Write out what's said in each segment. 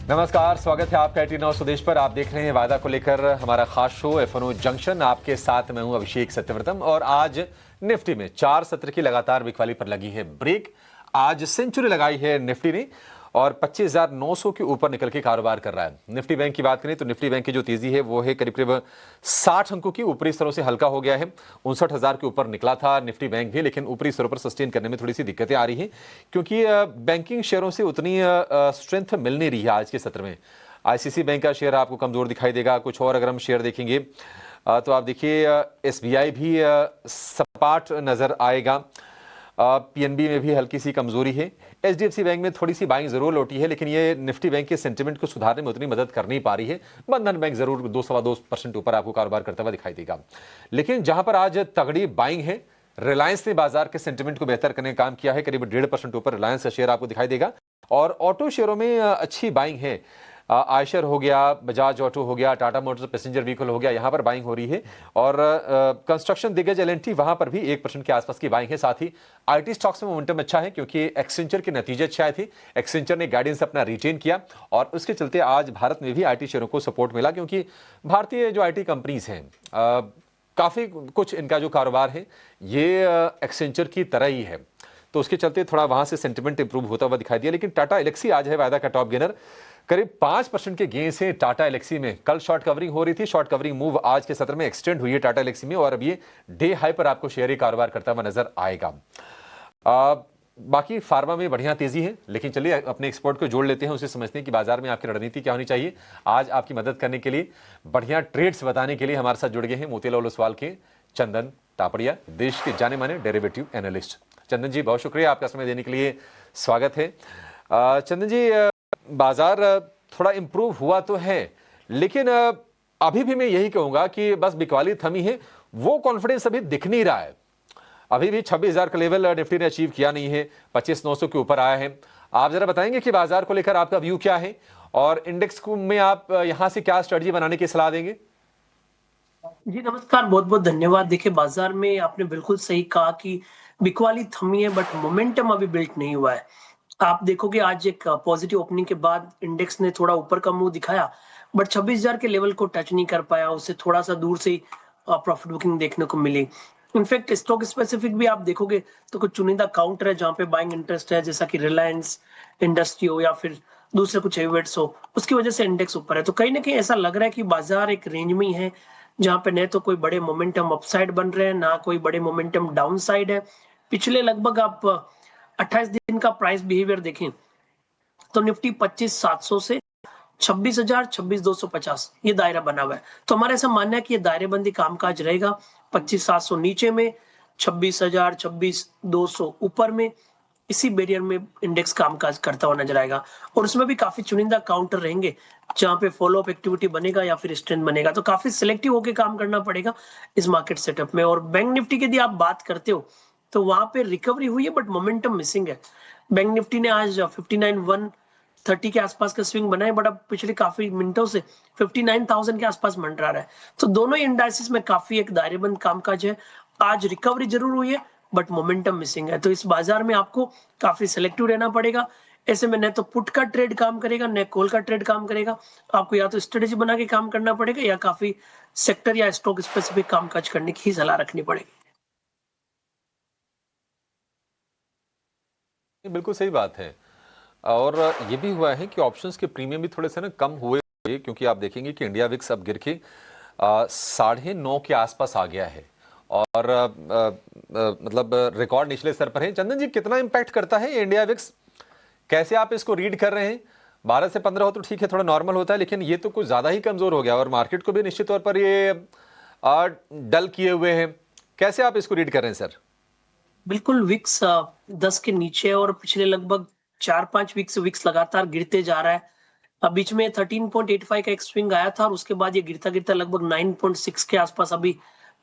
नमस्कार, स्वागत है आपका 89 स्वदेश पर। आप देख रहे हैं वायदा को लेकर हमारा खास शो एफएनओ जंक्शन। आपके साथ मैं हूं अभिषेक सत्यव्रतम और आज निफ्टी में 4 सत्र की लगातार बिकवाली पर लगी है ब्रेक। आज सेंचुरी लगाई है निफ्टी ने और 25,900 के ऊपर निकल के कारोबार कर रहा है। निफ्टी बैंक की बात करें तो निफ्टी बैंक की जो तेजी है वो है करीब करीब 60 अंकों की। ऊपरी स्तरों से हल्का हो गया है, 59,000 के ऊपर निकला था निफ्टी बैंक भी, लेकिन ऊपरी स्तरों पर सस्टेन करने में थोड़ी सी दिक्कतें आ रही हैं क्योंकि बैंकिंग शेयरों से उतनी स्ट्रेंथ मिल नहीं रही है आज के सत्र में। आईसीसी बैंक का शेयर आपको कमजोर दिखाई देगा। कुछ और अगर हम शेयर देखेंगे तो आप देखिए एसबीआई भी सपाट नजर आएगा। पीएनबी में भी हल्की सी कमजोरी है। एचडीएफसी बैंक में थोड़ी सी बाइंग जरूर लौटी है, लेकिन ये निफ्टी बैंक के सेंटिमेंट को सुधारने में उतनी मदद कर नहीं पा रही है। बंधन बैंक जरूर 2-2.25% ऊपर आपको कारोबार करता हुआ दिखाई देगा। लेकिन जहां पर आज तगड़ी बाइंग है, रिलायंस ने बाजार के सेंटिमेंट को बेहतर करने का काम किया है। करीब 1.5% ऊपर रिलायंस का शेयर आपको दिखाई देगा। और ऑटो शेयरों में अच्छी बाइंग है। आयशर हो गया, बजाज ऑटो हो गया, टाटा मोटर्स पैसेंजर व्हीकल हो गया, यहां पर बाइंग हो रही है। और कंस्ट्रक्शन दिग्गज एलएनटी वहां पर भी 1% के आसपास की बाइंग है। साथ ही आईटी स्टॉक्स में मोमेंटम अच्छा है क्योंकि एक्सेंचर के नतीजे अच्छे आए थे। एक्सेंचर ने गाइडेंस अपना रिटेन किया और उसके चलते आज भारत में भी आईटी शेयरों को सपोर्ट मिला क्योंकि भारतीय जो आईटी कंपनीज हैं काफी कुछ इनका जो कारोबार है ये एक्सेंचर की तरह ही है, तो उसके चलते थोड़ा वहां से सेंटिमेंट इंप्रूव होता हुआ दिखाई दिया। लेकिन टाटा एलेक्सी आज है वायदा का टॉप गेनर। करीब 5% के गेन से टाटा एलेक्सी में कल शॉर्ट कवरिंग हो रही थी। शॉर्ट कवरिंग मूव आज के सत्र में एक्सटेंड हुई है टाटा एलेक्सी में और अब ये डे हाई पर आपको शेयर ही कारोबार करता हुआ नजर आएगा। बाकी फार्मा में बढ़िया तेजी है, लेकिन चलिए अपने एक्सपर्ट को जोड़ लेते हैं, उसे समझते हैं कि बाजार में आपकी रणनीति क्या होनी चाहिए। आज आपकी मदद करने के लिए, बढ़िया ट्रेड्स बताने के लिए हमारे साथ जुड़ गए हैं मोतीलाल ओसवाल के चंदन टापड़िया, देश के जाने माने डेरिवेटिव एनालिस्ट। चंदन जी, बहुत शुक्रिया आपका समय देने के लिए, स्वागत है। चंदन जी, बाजार थोड़ा इंप्रूव हुआ तो है, लेकिन अभी भी मैं यही कहूंगा कि बस बिकवाली थमी है, वो कॉन्फिडेंस अभी दिख नहीं रहा है। अभी भी 26,000 का लेवल निफ्टी ने अचीव किया नहीं है, 25,900 के ऊपर आया है। आप जरा बताएंगे कि बाजार को लेकर आपका व्यू क्या है और इंडेक्स को में आप यहां से क्या स्ट्रेटजी बनाने की सलाह देंगे? जी नमस्कार, बहुत-बहुत धन्यवाद। देखिए बाज़ार में आपने बिल्कुल सही कहा कि बिकवाली थमी है बट मोमेंटम अभी बिल्ड नहीं हुआ है। आप देखोगे आज एक पॉजिटिव ओपनिंग के बाद इंडेक्स ने थोड़ा ऊपर का मुँह दिखाया बट 26,000 के लेवल को टच नहीं कर पाया, उससे थोड़ा-सा दूर से ही प्रॉफिट बुकिंग देखने को मिली। इनफैक्ट स्टॉक स्पेसिफिक भी आप देखोगे तो कुछ चुनिंदा काउंटर है जहाँ पे बाइंग इंटरेस्ट है, जैसा कि रिलायंस इंडस्ट्री हो या फिर दूसरे कुछ हेवीवेट्स हो, उसकी वजह से इंडेक्स ऊपर है। तो कहीं न कहीं ऐसा लग रहा है कि बाज़ार एक रेंज में ही है, जहाँ पे न तो कोई बड़े मोमेंटम अपसाइड बन रहे हैं, ना कोई बड़े मोमेंटम डाउनसाइड है। पिछले लगभग आप 28 दिन का प्राइस बिहेवियर देखें, तो निफ्टी 25,700 से 26,000, 26,250 ये दायरा बना हुआ है। तो हमारा ऐसा मानना है कि ये दायरेबंदी कामकाज रहेगा। 25,700 नीचे में, 26,000, 26,200 ऊपर में, इसी बैरियर में इंडेक्स कामकाज करता हुआ नजर आएगा और उसमें भी काफी चुनिंदा काउंटर रहेंगे जहां पे फॉलो अप एक्टिविटी बनेगा या फिर स्ट्रेंथ बनेगा। तो काफी सिलेक्टिव होकर काम करना पड़ेगा इस मार्केट सेटअप में। और बैंक निफ्टी की यदि आप बात करते हो तो वहां पे रिकवरी हुई है बट मोमेंटम मिसिंग है। बैंक निफ्टी ने आज 59,130 के आसपास का स्विंग बनाए बट अब पिछले काफी मिनटों से 59,000 के आसपास मंडरा रहा है। तो दोनों ही इंडाइसिस में काफी एक दायरेबंद कामकाज है। आज रिकवरी जरूर हुई है बट मोमेंटम मिसिंग है। तो इस बाजार में आपको काफी सिलेक्टिव रहना पड़ेगा। ऐसे में न तो पुट का ट्रेड काम करेगा, न कॉल का ट्रेड काम करेगा। आपको या तो स्ट्रेटेजी बना के काम करना पड़ेगा या काफी सेक्टर या स्टॉक स्पेसिफिक कामकाज करने की सलाह रखनी पड़ेगी। ये बिल्कुल सही बात है। और ये भी हुआ है कि ऑप्शंस के प्रीमियम भी थोड़े से ना कम हुए, क्योंकि आप देखेंगे कि इंडिया विक्स अब गिर के 9.5 के आसपास आ गया है और मतलब रिकॉर्ड निचले स्तर पर है। चंदन जी, कितना इंपैक्ट करता है ये इंडिया विक्स? कैसे आप इसको रीड कर रहे हैं? 12 से 15 हो तो ठीक है, थोड़ा नॉर्मल होता है, लेकिन ये तो कुछ ज्यादा ही कमजोर हो गया और मार्केट को भी निश्चित तौर पर ये डल किए हुए हैं। कैसे आप इसको रीड कर रहे हैं सर? बिल्कुल विक्स 10 के नीचे है और पिछले लगभग 4-5 वीक से विक्स लगातार गिरते जा रहा है। बीच में 13.85 का एक स्विंग आया था और उसके बाद ये गिरता-गिरता लगभग 9.6 के आसपास अभी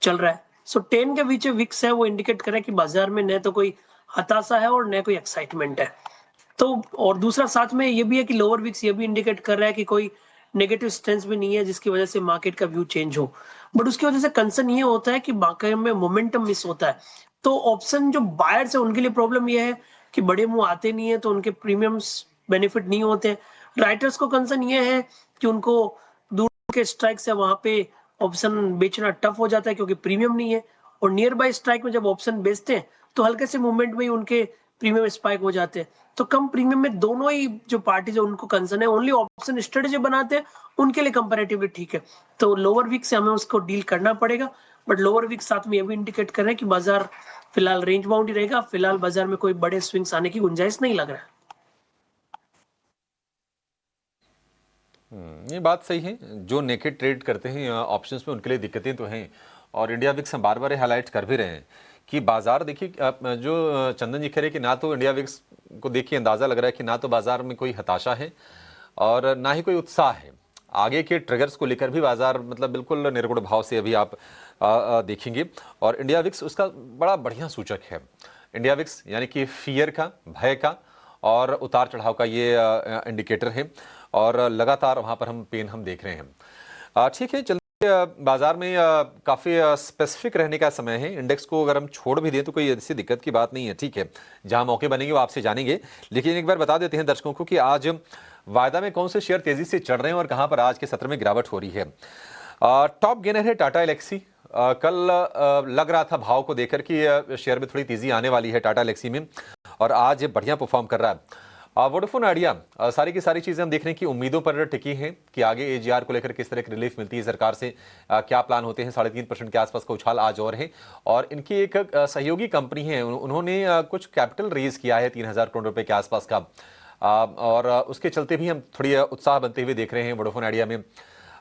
चल रहा है। सो 10 के बीच विक्स है, वो इंडिकेट कर रहा है कि बाजार में न तो कोई हताशा है और न कोई एक्साइटमेंट है। तो और दूसरा साथ में ये भी है कि लोअर विक्स ये भी इंडिकेट कर रहा है कि कोई नेगेटिव स्ट्रेंथ भी नहीं है जिसकी वजह से मार्केट का व्यू चेंज हो। बट उसकी वजह से कंसर्न ये होता है कि मार्केट में मोमेंटम मिस होता है। तो ऑप्शन जो बायर्स है उनके लिए प्रॉब्लम ये है कि बड़े मुंह आते नहीं है तो उनके प्रीमियम्स बेनिफिट नहीं होते हैं। राइटर्स को कंसर्न ये है कि उनको दूर के स्ट्राइक से वहां पे ऑप्शन बेचना टफ हो जाता है क्योंकि प्रीमियम नहीं है, और नियर बाय स्ट्राइक में जब ऑप्शन बेचते हैं तो हल्के से मूवमेंट में ही उनके प्रीमियम स्पाइक हो जाते हैं। तो कम प्रीमियम में दोनों ही जो पार्टी जो उनको कंसर्न है, ओनली ऑप्शन स्ट्रेटेजी बनाते हैं उनके लिए कंपैरेटिवली ठीक है। तो लोअर वीक से हमें उसको डील करना पड़ेगा, बट लोअर वीक साथ में ये भी इंडिकेट कर रहे हैं कि बाजार फिलहाल रेंज बाउंड ही रहेगा। फिलहाल बाजार में कोई बड़े स्विंग्स आने की गुंजाइश नहीं लग रहा है। ये बात सही है। जो नेकेड ट्रेड करते हैं ऑप्शंस में, उनके लिए दिक्कतें तो हैं, और इंडिया विक्स हम बार बार हाईलाइट कर भी रहे हैं कि बाजार देखिए, जो चंदन जी कह रहे हैं कि ना तो इंडिया विक्स को देखिए अंदाज़ा लग रहा है कि ना तो बाजार में कोई हताशा है और ना ही कोई उत्साह है। आगे के ट्रिगर्स को लेकर भी बाजार मतलब बिल्कुल निर्गुण भाव से अभी आप देखेंगे, और इंडिया विक्स उसका बड़ा बढ़िया सूचक है। इंडिया विक्स यानी कि फियर का, भय का और उतार चढ़ाव का ये इंडिकेटर है, और लगातार वहाँ पर हम पेन हम देख रहे हैं। ठीक है, चलते बाजार में काफ़ी स्पेसिफिक रहने का समय है। इंडेक्स को अगर हम छोड़ भी दें तो कोई ऐसी दिक्कत की बात नहीं है। ठीक है, जहां मौके बनेंगे वो आपसे जानेंगे, लेकिन एक बार बता देते हैं दर्शकों को कि आज वायदा में कौन से शेयर तेजी से चढ़ रहे हैं और कहां पर आज के सत्र में गिरावट हो रही है। टॉप गेनर है टाटा एलेक्सी। कल लग रहा था भाव को देकर कि शेयर में थोड़ी तेजी आने वाली है टाटा एलेक्सी में, और आज बढ़िया परफॉर्म कर रहा है। वोडाफोन आइडिया, सारी की सारी चीजें हम देख रहे हैं कि उम्मीदों पर टिकी हैं कि आगे एजीआर को लेकर किस तरह की रिलीफ मिलती है सरकार से, क्या प्लान होते हैं। 3.5% के आसपास का उछाल आज और है, और इनकी एक सहयोगी कंपनी है, उन्होंने कुछ कैपिटल रेज किया है 3,000 करोड़ रुपए के आसपास का, और उसके चलते भी हम थोड़ी उत्साह बनते हुए देख रहे हैं वोडाफोन आइडिया में।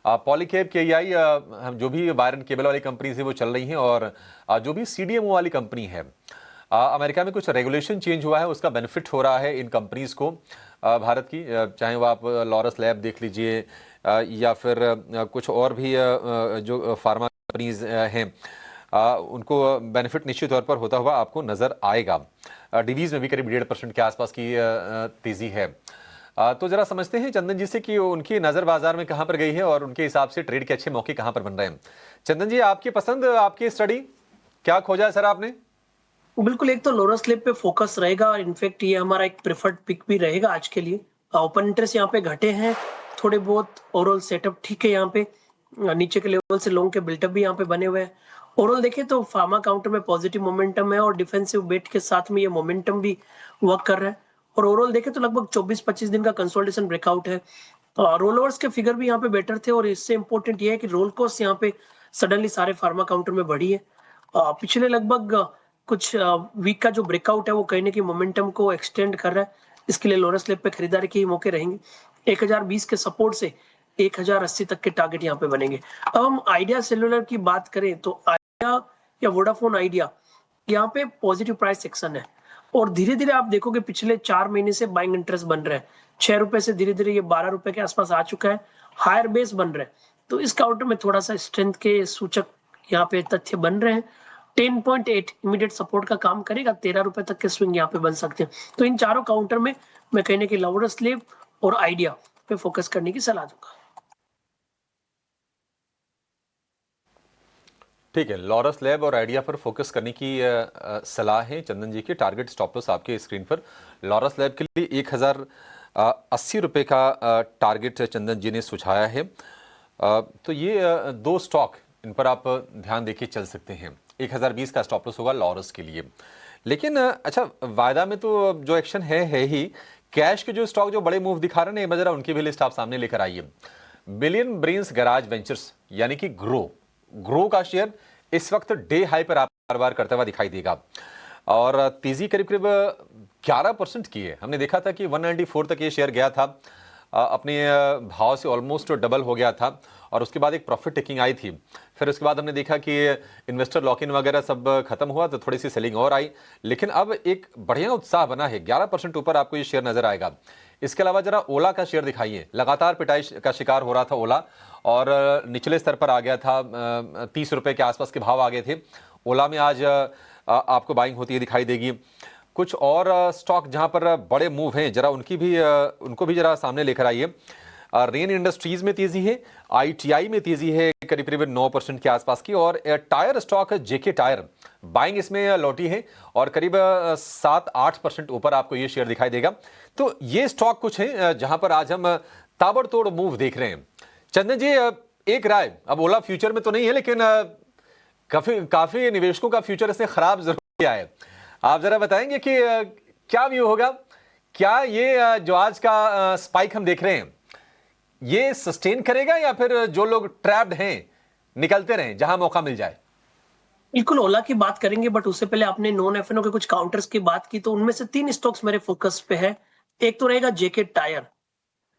पॉलीकैब केआई, हम जो भी वायर एंड केबल वाली कंपनीज है वो चल रही हैं, और जो भी सीडीएमओ वाली कंपनी है, अमेरिका में कुछ रेगुलेशन चेंज हुआ है, उसका बेनिफिट हो रहा है इन कंपनीज को भारत की, चाहे वो आप लॉरस लैब देख लीजिए या फिर कुछ और भी जो फार्मा कंपनीज हैं, उनको बेनिफिट निश्चित तौर पर होता हुआ आपको नजर आएगा। डिवीज में भी करीब 1.5% के आसपास की तेजी है। तो जरा समझते हैं चंदन जी से कि उनकी नजर बाजार में कहां पर गई है और उनके हिसाब से ट्रेड के अच्छे मौके कहां पर बन रहे हैं। चंदन जी, आपकी पसंद, आपकी स्टडी क्या खोजा है सर आपने? बिल्कुल, एक तो लोअर स्लिप पे फोकस रहेगा, और इनफैक्ट ये हमारा एक प्रेफर्ड पिक भी रहेगा आज के लिए। ओपन इंटरेस्ट यहाँ पे घटे हैं थोड़े बहुत, ओवरऑल सेटअप ठीक है यहाँ पे। नीचे के लेवल से लॉन्ग के बिल्टअप भी यहाँ पे बने हुए हैं। ओवरऑल देखें तो फार्मा काउंटर में पॉजिटिव मोमेंटम है, और डिफेंसिव बेट के साथ में ये मोमेंटम भी वर्क कर रहा है। और ओवरऑल देखें तो लगभग 24-25 दिन का कंसोलिडेशन ब्रेकआउट है। रोल ओवर्स के फिगर भी यहाँ पे बेटर थे, और इससे इंपॉर्टेंट ये है कि रोल कॉस्ट यहाँ पे सडनली सारे फार्मा काउंटर में बढ़ी है। पिछले लगभग कुछ वीक का जो ब्रेकआउट है वो कहीं ना कहीं मोमेंटम को एक्सटेंड कर रहा है। इसके लिए लोअर स्लिप पे खरीदारी के मौके रहेंगे। 1020 के सपोर्ट से 1080 तक के टारगेट यहाँ पे बनेंगे। अब हम आइडिया सेलुलर की बात करें तो आइडिया या वोडाफोन आइडिया, यहाँ पे पॉजिटिव प्राइस एक्शन है, और धीरे धीरे आप देखोगे पिछले 4 महीने से बाइंग इंटरेस्ट बन रहा है। 6 रुपए से धीरे धीरे ये 12 रुपए के आसपास आ चुका है, हायर बेस बन रहा है। तो इस काउंटर में थोड़ा सा स्ट्रेंथ के सूचक यहाँ पे तथ्य बन रहे हैं। 10.8 इमीडिएट सपोर्ट का काम करेगा, 13 रुपए तक के स्विंग यहाँ पे बन सकते हैं। तो इन चारों काउंटर में मैं कहने की लोअर स्लिप और आइडिया पे फोकस करने की सलाह दूंगा। ठीक है, लॉरस लैब और आइडिया पर फोकस करने की सलाह है चंदन जी की। टारगेट स्टॉप लॉस आपके स्क्रीन पर। लॉरस लैब के लिए 1080 रुपए का टारगेट चंदन जी ने सुझाया है। तो ये दो स्टॉक, इन पर आप ध्यान देके चल सकते हैं। 1020 का स्टॉप लॉस होगा लॉरस के लिए। लेकिन अच्छा, वायदा में तो जो एक्शन है ही। कैश के जो स्टॉक जो बड़े मूव दिखा रहे हैं, जरा उनकी भी लिस्ट आप सामने लेकर आइए। बिलियन ब्रेन्स गैराज वेंचर्स यानी कि ग्रो का शेयर इस वक्त डे हाई पर बार बार करता हुआ दिखाई देगा, और तेजी करीब करीब 11% की है। हमने देखा था कि 194 तक ये शेयर गया था, अपने भाव से ऑलमोस्ट डबल हो गया था, और उसके बाद एक प्रॉफिट टेकिंग आई थी। फिर उसके बाद हमने देखा कि इन्वेस्टर लॉक इन वगैरह सब खत्म हुआ, तो थोड़ी सी सेलिंग और आई। लेकिन अब एक बढ़िया उत्साह बना है, 11% ऊपर आपको ये शेयर नजर आएगा। इसके अलावा जरा ओला का शेयर दिखाइए। लगातार पिटाई का शिकार हो रहा था ओला, और निचले स्तर पर आ गया था, 30 रुपए के आसपास के भाव आ गए थे। ओला में आज आपको बाइंग होती है दिखाई देगी। कुछ और स्टॉक जहां पर बड़े मूव हैं, जरा उनको भी जरा सामने लेकर आइए। रेन इंडस्ट्रीज में तेजी है, आईटीआई में तेजी है करीब करीब 9% के आसपास की। और टायर स्टॉक जेके टायर बाइंग इसमें लौटी है और करीब 7-8% ऊपर आपको ये शेयर दिखाई देगा। तो ये स्टॉक कुछ है जहां पर आज हम ताबड़तोड़ मूव देख रहे हैं। चंदन जी, एक राय, अब ओला फ्यूचर में तो नहीं है लेकिन काफी निवेशकों का फ्यूचर इसने खराब जरूर किया है। आप जरा बताएंगे कि क्या व्यू होगा, क्या ये जो आज का स्पाइक हम देख रहे हैं ये सस्टेन करेगा या फिर जो लोग ट्रैप्ड हैं निकलते रहें जहां मौका मिल जाए? बिल्कुल ओला की बात करेंगे, बट उससे पहले आपने नॉन एफएनओ के कुछ काउंटर्स की बात की, तो उनमें से 3 स्टॉक्स मेरे फोकस पे है। एक तो रहेगा जेके टायर,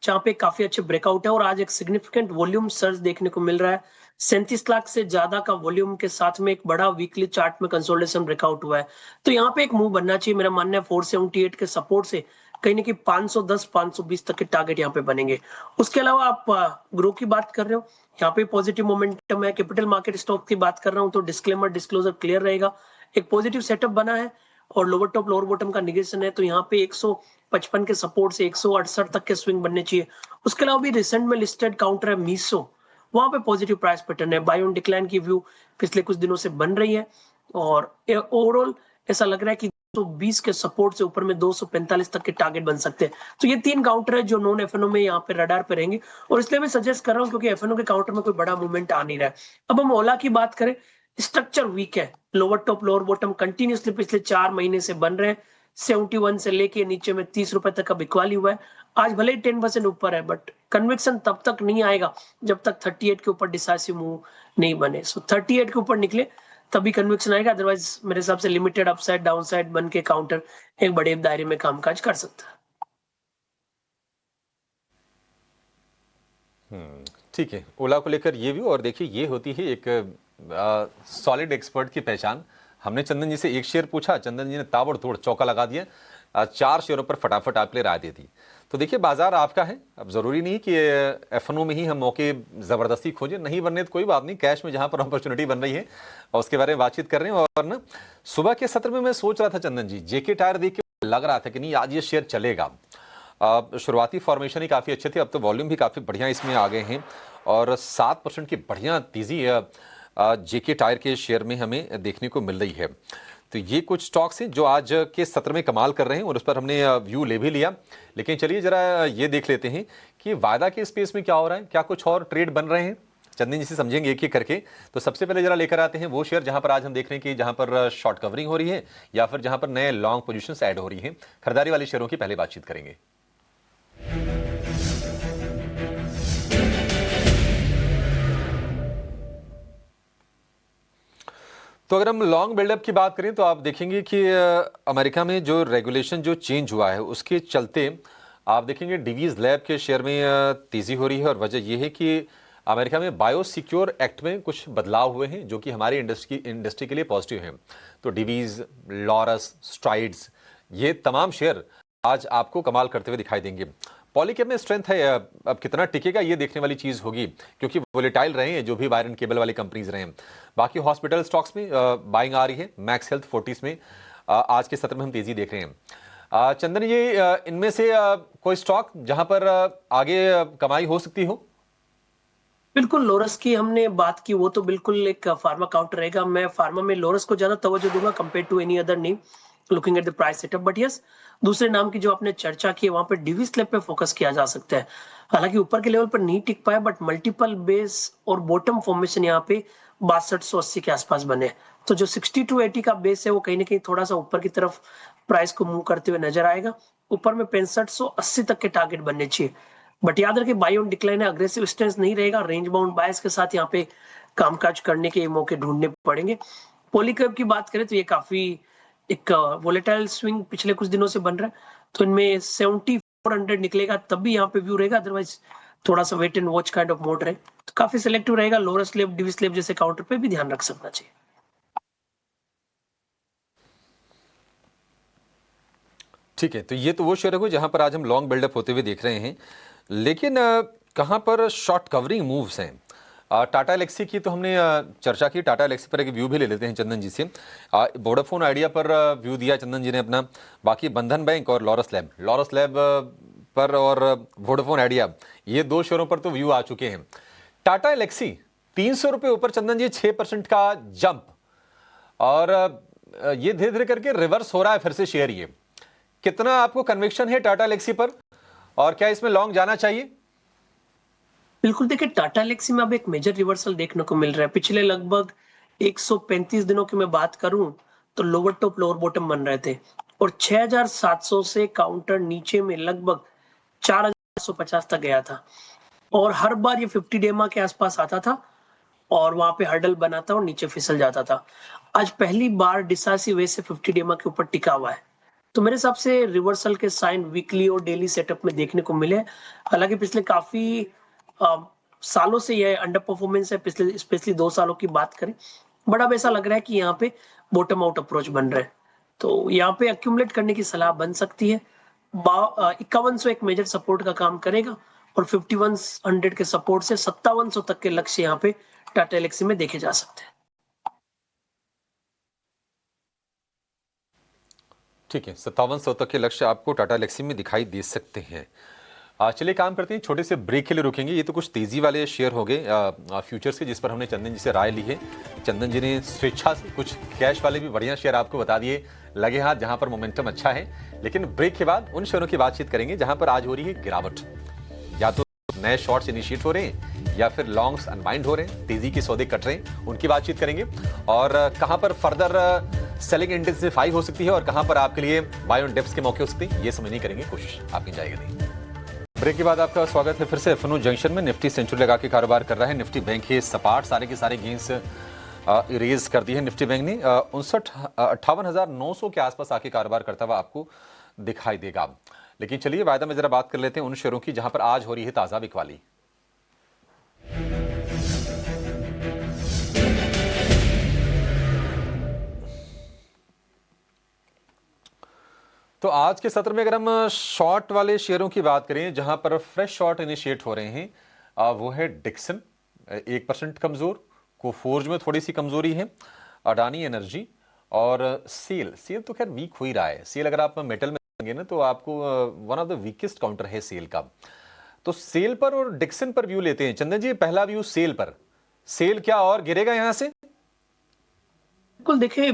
जहां पे काफी अच्छे ब्रेकआउट है और आज एक सिग्निफिकेंट वॉल्यूम सर्ज देखने को मिल रहा है। 37 लाख से ज्यादा का वॉल्यूम के साथ में एक बड़ा वीकली चार्ट में कंसोलिडेशन ब्रेकआउट हुआ है। तो यहाँ पे एक मूव बनना चाहिए। मेरा मानना है 478 के सपोर्ट से कहीं ना कहीं 510-520 तक के टारगेट यहाँ पे बनेंगे। उसके अलावा आप ग्रो की बात कर रहे हो, यहाँ पे पॉजिटिव मोमेंटम है। कैपिटल मार्केट स्टॉक की बात कर रहा हूँ तो डिस्क्लेमर डिस्क्लोजर क्लियर रहेगा। एक पॉजिटिव सेटअप बना है और लोअर टॉप लोअर बॉटम का निगेशन है, तो यहाँ पे 155 के सपोर्ट से 168 तक के स्विंग बनने चाहिए। उसके अलावा भी रिसेंट में लिस्टेड काउंटर है मीसो, वहां पे पॉजिटिव प्राइस पैटर्न है। बाय ऑन डिक्लाइन की व्यू पिछले कुछ दिनों से बन रही है और ओवरऑल ऐसा लग रहा है कि 220 के सपोर्ट से ऊपर में 245 तक के टारगेट बन सकते हैं। तो ये 3 काउंटर है जो नॉन एफएनओ में यहाँ पे रडार पे रहेंगे और इसलिए मैं सजेस्ट कर रहा हूँ क्योंकि एफएनओ के काउंटर में कोई बड़ा मूवमेंट आ नहीं रहा है। अब हम ओला की बात करें, स्ट्रक्चर वीक है। Lower top lower bottom continuously पिछले 4 महीने से बन रहे हैं। 71 से लेके नीचे में 30 रुपए तक का बिकवाली हुआ है। आज भले ही 10% ऊपर है, बट कन्विक्शन तब तक नहीं आएगा जब तक 38 के ऊपर डिसाइसिव मूव नहीं बने। सो 38 के ऊपर निकले तभी कन्विक्शन आएगा, अदरवाइज मेरे हिसाब से लिमिटेड अपसाइड डाउनसाइड बन के काउंटर एक बड़े दायरे में कामकाज कर सकता है। ठीक है, ओला को लेकर ये व्यू। और देखिए, ये होती है एक सॉलिड एक्सपर्ट की पहचान। हमने चंदन जी से एक शेयर पूछा, चंदन जी ने ताबड़तोड़ चौका लगा दिया, 4 शेयरों पर फटाफट आपके लिए राय दे दी। तो देखिए, बाजार आपका है। अब जरूरी नहीं कि एफएनओ में ही हम मौके जबरदस्ती खोजें, नहीं बनने तो कोई बात नहीं, कैश में जहां पर अपॉर्चुनिटी बन रही है और उसके बारे में बातचीत कर रहे हैं। और ना, सुबह के सत्र में मैं सोच रहा था चंदन जी, जेके टायर देख के लग रहा था कि नहीं आज ये शेयर चलेगा। शुरुआती फॉर्मेशन ही काफ़ी अच्छे थे, अब तो वॉल्यूम भी काफ़ी बढ़िया इसमें आ गए हैं और 7% की बढ़िया तेज़ी जेके टायर के शेयर में हमें देखने को मिल रही है। तो ये कुछ स्टॉक्स हैं जो आज के सत्र में कमाल कर रहे हैं और उस पर हमने व्यू ले भी लिया। लेकिन चलिए जरा ये देख लेते हैं कि वायदा के स्पेस में क्या हो रहा है, क्या कुछ और ट्रेड बन रहे हैं। चंदन जी से समझेंगे एक एक करके। तो सबसे पहले जरा लेकर आते हैं वो शेयर जहां पर आज हम देख रहे हैं कि जहां पर शॉर्ट कवरिंग हो रही है या फिर जहां पर नए लॉन्ग पोजीशंस ऐड हो रही हैं। खरीदारी वाले शेयरों की पहले बातचीत करेंगे। तो अगर हम लॉन्ग बिल्डअप की बात करें तो आप देखेंगे कि अमेरिका में जो रेगुलेशन जो चेंज हुआ है उसके चलते आप देखेंगे डिवीज लैब के शेयर में तेजी हो रही है। और वजह यह है कि अमेरिका में बायोसिक्योर एक्ट में कुछ बदलाव हुए हैं जो कि हमारी इंडस्ट्री के लिए पॉजिटिव हैं। तो डिवीज, लॉरस, स्ट्राइड्स, ये तमाम शेयर आज आपको कमाल करते हुए दिखाई देंगे। पॉलीकैब में स्ट्रेंथ है, अब कितना टिकेगा ये देखने वाली चीज होगी क्योंकि वोलेटाइल रहे हैं जो भी वायर एंड केबल वाली कंपनीज रहे हैं। बाकी हॉस्पिटल स्टॉक्स में बाइंग आ रही है। मैक्स हेल्थ 40s में आज के सत्र में हम तेजी देख रहे हैं। चंदन, ये इनमें से कोई स्टॉक जहां पर आगे कमाई हो सकती हो? बिल्कुल, लोरस की हमने बात की, वो तो बिल्कुल एक फार्मा काउंटर रहेगा। मैं फार्मा में लोरस को ज्यादा तवज्जो दूंगा compare to any other name looking at the price setup. But yes, दूसरे नाम की जो आपने चर्चा की है वहां पे डीवी स्लैब पे फोकस किया जा सकता है। हालांकि ऊपर के लेवल पर नहीं टिक पाया, बट मल्टीपल बेस और बॉटम फॉर्मेशन यहाँ पे 6280 के आसपास बने। तो जो 60 to 80 का बेस है वो कहीं ना कहीं थोड़ा सा ऊपर की तरफ प्राइस को मूव करते हुए नजर आएगा। ऊपर में 6580 तक के टारगेट बनने चाहिए। बट याद रखिए, बाय ऑन डिक्लाइन है, अग्रेसिव स्टेंस नहीं रहेगा। रेंज बाउंड बायस के साथ यहाँ पे कामकाज करने के मौके ढूंढने पड़ेंगे। पॉलीकैब की बात करें तो ये काफी एक वोलेटाइल स्विंग पिछले कुछ दिनों से बन रहा है, तो इनमें 7400 निकलेगा तब भी यहाँ पे व्यू रहेगा, अदरवाइज थोड़ा सा wait and watch kind of mode रहे तो काफी सिलेक्टिव रहेगा। लोअर स्लैब, डिवी स्लैब जैसे काउंटर पे भी ध्यान रख सकना चाहिए। ठीक है, तो ये तो वो शेयर है जहां पर आज हम लॉन्ग बिल्डअप होते हुए देख रहे हैं। लेकिन कहां पर शॉर्ट कवरिंग मूव्स हैं? टाटा एलेक्सी की तो हमने चर्चा की। टाटा एलेक्सी पर एक व्यू भी ले लेते हैं चंदन जी से। वोडाफोन आइडिया पर व्यू दिया चंदन जी ने अपना। बाकी बंधन बैंक और लॉरस लैब पर और वोडाफोन आइडिया, ये 2 शेयरों पर तो व्यू आ चुके हैं। टाटा एलेक्सी ₹300 ऊपर चंदन जी, 6% का जंप। और ये धीरे धीरे करके रिवर्स हो रहा है फिर से शेयर। ये कितना आपको कन्विक्शन है टाटा एलेक्सी पर, और क्या इसमें लॉन्ग जाना चाहिए? बिल्कुल, देखिए टाटा एलेक्सी में अब एक मेजर रिवर्सल देखने को मिल रहा है। पिछले लगभग 135 दिनों की मैं बात करूं तो लोअर टॉप लोअर बॉटम बन रहे थे और 6700 से काउंटर नीचे में लगभग 4850 तक गया था और हर बार ये 50 डेमा के आसपास आता था और वहां पे हर्डल बनाता और नीचे फिसल जाता था। आज पहली बार डिसाइसिव वे से 50 डेमा के ऊपर टिका हुआ है। तो मेरे हिसाब से रिवर्सल के साइन वीकली और डेली सेटअप में देखने को मिले। हालांकि पिछले काफी अ, सालों से ये अंडर परफॉर्मेंस है, पिछले स्पेशली 2 सालों की बात करें। बट अब ऐसा लग रहा है कि यहाँ पे बॉटम आउट अप्रोच बन रहा है। तो यहाँ पे एक्यूमुलेट करने की सलाह बन सकती है। 5100 एक मेजर सपोर्ट का काम करेगा और 5100 के सपोर्ट से 5700 तक के लक्ष्य यहाँ पे टाटा एलेक्सी में देखे जा सकते हैं। ठीक है, 5700 तक के लक्ष्य आपको टाटा एलेक्सी में दिखाई दे सकते हैं। चलिए काम करते हैं, छोटे से ब्रेक के लिए रुकेंगे। ये तो कुछ तेजी वाले शेयर हो गए फ्यूचर्स के, जिस पर हमने चंदन जी से राय ली है। चंदन जी ने स्वेच्छा से कुछ कैश वाले भी बढ़िया शेयर आपको बता दिए लगे हाथ, जहां पर मोमेंटम अच्छा है। लेकिन ब्रेक के बाद उन शेयरों की बातचीत करेंगे जहां पर आज हो रही है गिरावट। या तो नए शॉर्ट्स इनिशिएट हो रहे हैं या फिर लॉन्ग्स अनवाइंड हो रहे हैं, तेजी के सौदे कट रहे हैं, उनकी बातचीत करेंगे। और कहां पर फर्दर सेलिंग इंटेंसिफाई हो सकती है और कहां पर आपके लिए बाय ऑन डिप्स के मौके हो सकते हैं, ये समझने करेंगे कोशिश, आप एंजॉय करेंगे। ब्रेक के बाद आपका स्वागत है फिर से। एफएनओ जंक्शन में निफ्टी सेंचुरी लगा के कारोबार कर रहा है। निफ्टी बैंक के सपाट सारे के सारे गेंस इरेज कर दी है निफ्टी बैंक ने। 58,900 के आसपास आके कारोबार करता हुआ आपको दिखाई देगा। लेकिन चलिए वायदा में जरा बात कर लेते हैं उन शेयरों की जहां पर आज हो रही है ताजा बिकवाली। तो आज के सत्र में अगर हम शॉर्ट वाले शेयरों की बात करें जहां पर फ्रेश शॉर्ट इनिशिएट हो रहे हैं, वो है डिक्सन 1% कमजोर, कोफोर्ज में थोड़ी सी कमजोरी है, अडानी एनर्जी और सेल। सेल तो खैर वीक हो ही रहा है। सेल अगर आप मेटल में देखेंगे ना तो आपको one of the weakest counter है सेल का। तो सेल पर और डिक्सन पर व्यू लेते हैं चंदन जी। पहला व्यू सेल पर, सेल क्या और गिरेगा यहां से? बिल्कुल, देखिए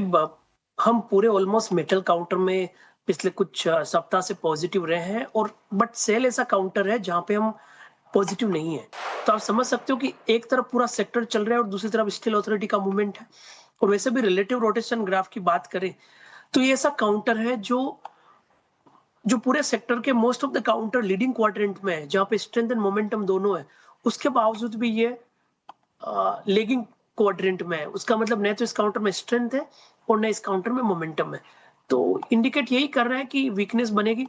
हम पूरे ऑलमोस्ट मेटल काउंटर में पिछले कुछ सप्ताह से पॉजिटिव रहे हैं और बट सेल ऐसा काउंटर है जहां पे हम पॉजिटिव नहीं है। तो आप समझ सकते हो कि एक तरफ पूरा सेक्टर चल रहा है और दूसरी तरफ स्टील अथॉरिटी का मूवमेंट है। और वैसे भी रिलेटिव रोटेशन ग्राफ की बात करें तो ये ऐसा काउंटर है जो जो पूरे सेक्टर के most of the counter leading quadrant में है, जहां पे स्ट्रेंथ एंड मोमेंटम दोनों है। उसके बावजूद भी ये लेगिंग क्वाड्रेंट में है। उसका मतलब न तो इस काउंटर में स्ट्रेंथ है और न इस काउंटर में मोमेंटम है। तो इंडिकेट यही कर रहा है कि वीकनेस बनेगी।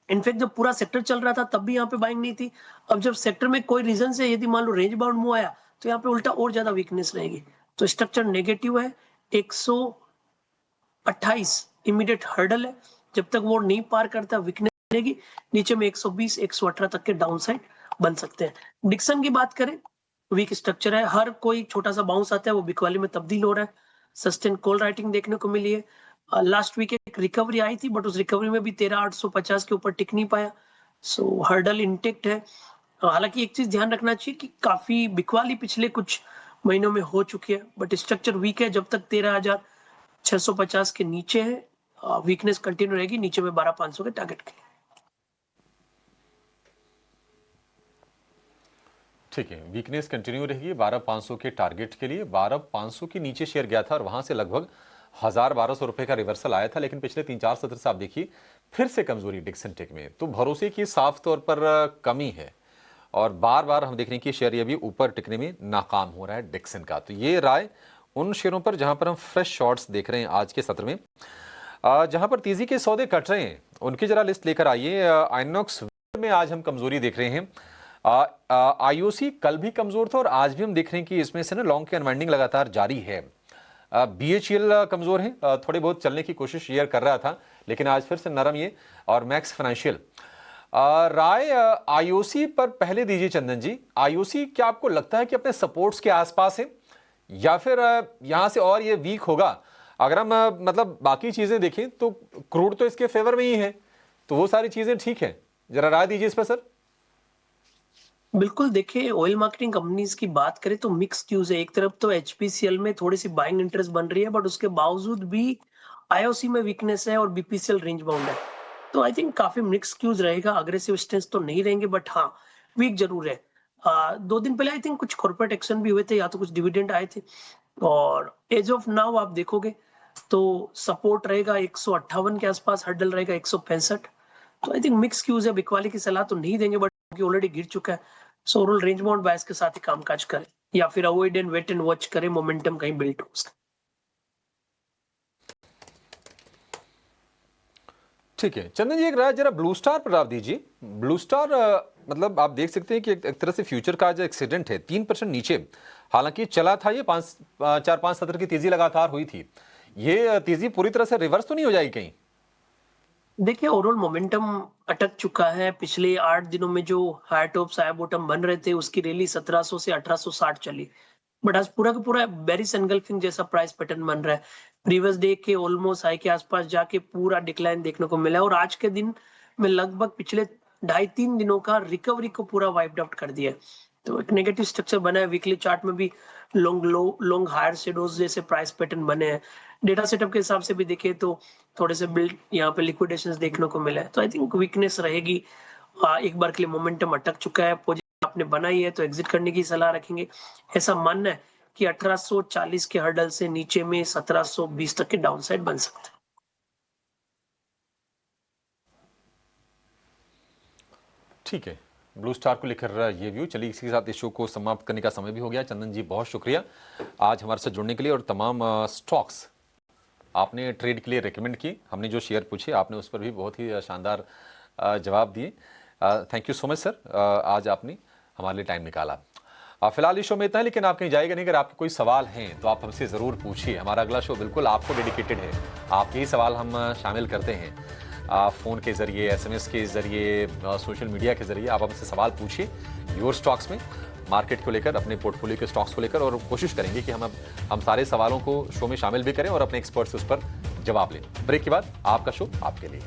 इनफैक्ट जब पूरा सेक्टर चल रहा था तब भी यहाँ पे बाइंग नहीं थी। अब जब सेक्टर में कोई रीजन से यदि मान लो रेंज बाउंड मूव आया तो यहाँ पे उल्टा और ज्यादा वीकनेस रहेगी। तो स्ट्रक्चर नेगेटिव है। 128 इमीडिएट हर्डल है। जब तक वो नहीं पार करता वीकनेस बनेगी। नीचे में 120 118 तक के डाउन साइड बन सकते हैं। डिक्सन की बात करें, वीक स्ट्रक्चर है। हर कोई छोटा सा बाउंस आता है वो बिकवाली में तब्दील हो रहा है। सस्टेन कॉल राइटिंग देखने को मिली है। लास्ट वीक एक रिकवरी आई थी बट उस रिकवरी में भी 13,850 के ऊपर टिक नहीं पाया। सो हर्डल इंटेक्ट है। हालांकि एक चीज ध्यान रखना चाहिए कि काफी बिकवाली पिछले कुछ महीनों में हो चुकी है बट स्ट्रक्चर वीक है। जब तक 13,650 के नीचे है वीकनेस कंटिन्यू रहेगी, नीचे में 12,500 के टारगेट के लिए। ठीक है, वीकनेस कंटिन्यू रहेगी 12,500 के टारगेट के लिए। 12,500 के नीचे शेयर गया था और वहां से लगभग 1,000-1,200 रुपए का रिवर्सल आया था। लेकिन पिछले 3-4 सत्र से आप देखिए फिर से कमजोरी डिक्सन टेक में। तो भरोसे की साफ तौर पर कमी है और बार बार हम देख रहे हैं कि शेयर ये भी ऊपर टिकने में नाकाम हो रहा है डिक्सन का। तो ये राय उन शेयरों पर जहां पर हम फ्रेश शॉर्ट्स देख रहे हैं आज के सत्र में, जहां पर तेजी के सौदे कट रहे हैं उनकी जरा लिस्ट लेकर आइए। आइनॉक्स में आज हम कमजोरी देख रहे हैं। आईओसी कल भी कमजोर था और आज भी हम देख रहे हैं कि इसमें से ना लॉन्ग की अनवाइंडिंग लगातार जारी है। बीएचईएल कमजोर है, थोड़े बहुत चलने की कोशिश शेयर कर रहा था लेकिन आज फिर से नरम ये। और मैक्स फाइनेंशियल। राय आईओसी पर पहले दीजिए चंदन जी। आईओसी क्या आपको लगता है कि अपने सपोर्ट्स के आसपास है या फिर यहां से और ये वीक होगा? अगर हम मतलब बाकी चीजें देखें तो क्रूड तो इसके फेवर में ही है, तो वो सारी चीजें ठीक है। जरा राय दीजिए इस पर सर। बिल्कुल, देखिए ऑयल मार्केटिंग कंपनीज़ की बात करें तो मिक्स्ड न्यूज़ है। एक तरफ तो एचपीसीएल में थोड़ी-सी बाइंग इंटरेस्ट बन रही है, बट उसके बावजूद भी आईओसी में वीकनेस है और बीपीसीएल रेंज बाउंड है। तो आई थिंक काफ़ी मिक्स्ड न्यूज़ रहेगा, अग्रेसिव स्टेंस तो नहीं रहेंगे, बट हाँ, वीक ज़रूर है। 2 दिन पहले आई थिंक कुछ कॉर्पोरेट एक्शन भी हुए थे या तो कुछ डिविडेंड आए थे, और एज़ ऑफ नाउ आप देखोगे तो सपोर्ट रहेगा 158 के आसपास, हर्डल रहेगा 165। तो आई थिंक मिक्स क्यूज है, बिकवाली की सलाह तो नहीं देंगे, बट ऑलरेडी गिर चुका है। So overall range bound bias के साथ ही कामकाज करें, या फिर avoid and wait and watch करें, मोमेंटम कहीं बिल्ड हो उसका। ठीक है चंदन जी, एक राय जरा ब्लू स्टार पर आप दीजिए। ब्लू स्टार मतलब आप देख सकते हैं कि एक तरह से फ्यूचर का जो एक्सीडेंट है 3% नीचे, हालांकि चला था ये 4-5 सत्र की तेजी लगातार हुई थी। ये तेजी पूरी तरह से रिवर्स तो नहीं हो जाएगी कहीं? देखिए ओवरऑल मोमेंटम अटक चुका है। पिछले 8 दिनों में जो हाई टॉप्स हाई बॉटम बन रहे थे, उसकी रैली 1700 से 1860 चली, बट आज पूरा का पूरा बेरिश एनगल्फिंग जैसा प्राइस पैटर्न बन रहा है। प्रीवियस डे के ऑलमोस्ट हाई के आसपास जाके पूरा डिक्लाइन देखने को मिला है, और आज के दिन में लगभग पिछले 2.5-3 दिनों का रिकवरी को पूरा वाइप्ड आउट कर दिया है। तो एक नेगेटिव स्ट्रक्चर बना है। वीकली चार्ट में भी लॉन्ग लो लॉन्ग हायर शेडोज जैसे प्राइस पैटर्न बने हैं। डेटा सेटअप के हिसाब से भी देखें तो थोड़े से बिल्ड यहाँ पे लिक्विडेशंस देखने को मिला है। तो आई थिंक वीकनेस रहेगी। एक बार के लिए मोमेंटम अटक चुका है, पोजीशन आपने बनाई है तो एग्जिट करने की सलाह रखेंगे। ऐसा मानना है कि 1840 के हर्डल से नीचे में 1720 तक के डाउनसाइड बन सकता है। ठीक है, ब्लू स्टार को लेकर ये व्यू। चलिए इसी के साथ इस शो को समाप्त करने का समय भी हो गया। चंदन जी बहुत शुक्रिया आज हमारे साथ जुड़ने के लिए, और तमाम स्टॉक्स आपने ट्रेड के लिए रेकमेंड की। हमने जो शेयर पूछे आपने उस पर भी बहुत ही शानदार जवाब दिए। Thank you so much sir, आज आपने हमारे लिए टाइम निकाला। फिलहाल इस शो में इतना है, लेकिन आप कहीं जाएगा नहीं। अगर आपके कोई सवाल हैं तो आप हमसे ज़रूर पूछिए। हमारा अगला शो बिल्कुल आपको डेडिकेटेड है। आपके ही सवाल हम शामिल करते हैं। फ़ोन के ज़रिए, एसएमएस के ज़रिए, सोशल मीडिया के ज़रिए आप हमसे सवाल पूछिए योर स्टॉक्स में, मार्केट को लेकर, अपने पोर्टफोलियो के स्टॉक्स को लेकर, और कोशिश करेंगे कि हम सारे सवालों को शो में शामिल भी करें और अपने एक्सपर्ट से उस पर जवाब लें। ब्रेक के बाद आपका शो आपके लिए।